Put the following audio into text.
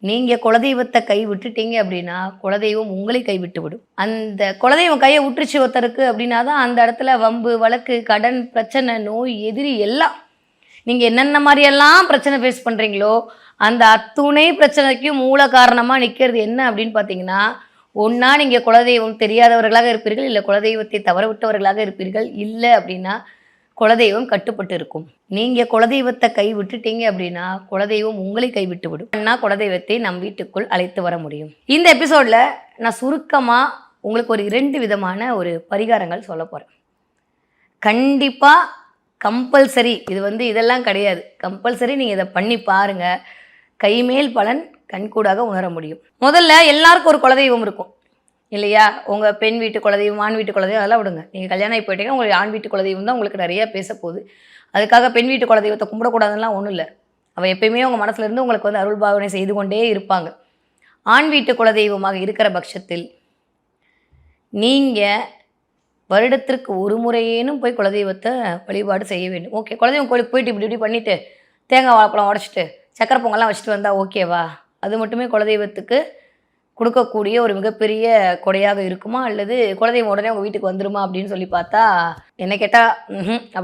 நீங்கள் குலதெய்வத்தை கை விட்டுட்டீங்க அப்படின்னா குலதெய்வம் உங்களை கைவிட்டு விடும். அந்த குலதெய்வம் கையை விட்டுருச்சு ஒருத்தருக்கு அப்படின்னா தான் அந்த இடத்துல வம்பு வழக்கு கடன் பிரச்சனை நோய் எதிரி எல்லாம் நீங்கள் என்னென்ன மாதிரியெல்லாம் பிரச்சனை ஃபேஸ் பண்ணுறீங்களோ அந்த அத்துணை பிரச்சனைக்கும் மூல காரணமாக நிற்கிறது என்ன அப்படின்னு பார்த்தீங்கன்னா, ஒன்றா நீங்கள் குலதெய்வம் தெரியாதவர்களாக இருப்பீர்கள், இல்லை குலதெய்வத்தை தவற விட்டவர்களாக இருப்பீர்கள், இல்லை அப்படின்னா குலதெய்வம் கட்டுப்பட்டு இருக்கும். நீங்கள் குலதெய்வத்தை கை விட்டுட்டீங்க அப்படின்னா குலதெய்வம் உங்களை கைவிட்டு விடும். குலதெய்வத்தை நம் வீட்டுக்குள் அழைத்து வர முடியும். இந்த எபிசோடில் நான் சுருக்கமாக உங்களுக்கு ஒரு 2 விதமான ஒரு பரிகாரங்கள் சொல்ல போகிறேன். கண்டிப்பாக கம்பல்சரி இது இதெல்லாம் கிடையாது. கம்பல்சரி நீங்கள் இதை பண்ணி பாருங்கள். கைமேல் பலன் கண்கூடாக உணர முடியும். முதல்ல எல்லாருக்கும் ஒரு குலதெய்வம் இருக்கும் இல்லையா? உங்கள் பெண் வீட்டு குலதெய்வம் ஆண் வீட்டு குலதெய்வம் அதெல்லாம் விடுங்க. நீங்கள் கல்யாணம் ஆகி போயிட்டீங்கன்னா உங்களுக்கு ஆண் வீட்டு குலதெய்வம் தான் உங்களுக்கு நிறையா பேச போகுது. அதுக்காக பெண் வீட்டு குலதெய்வத்தை கும்பிடக்கூடாதுலாம் ஒன்றும் இல்லை. அவள் எப்பயுமே உங்கள் மனசுலேருந்து உங்களுக்கு அருள் பாவனை செய்து கொண்டே இருப்பாங்க. ஆண் வீட்டு குலதெய்வமாக இருக்கிற பட்சத்தில் நீங்கள் வருடத்திற்கு ஒரு முறையேனும் போய் குலதெய்வத்தை வழிபாடு செய்ய வேண்டும். ஓகே, குலதெய்வம் கோயிலுக்கு போயிட்டு இப்படி பண்ணிவிட்டு தேங்காய் வாழைப்பழம் உடச்சிட்டு சக்கரை பொங்கல்லாம் வச்சுட்டு வந்தால் ஓகேவா? அது மட்டுமே குலதெய்வத்துக்கு கொடுக்கக்கூடிய ஒரு மிகப்பெரிய கொடையாக இருக்குமா? அல்லது குலதெய்வம் உடனே உங்கள் வீட்டுக்கு வந்துருமா அப்படின்னு சொல்லி பார்த்தா என்ன கேட்டால் அப்படி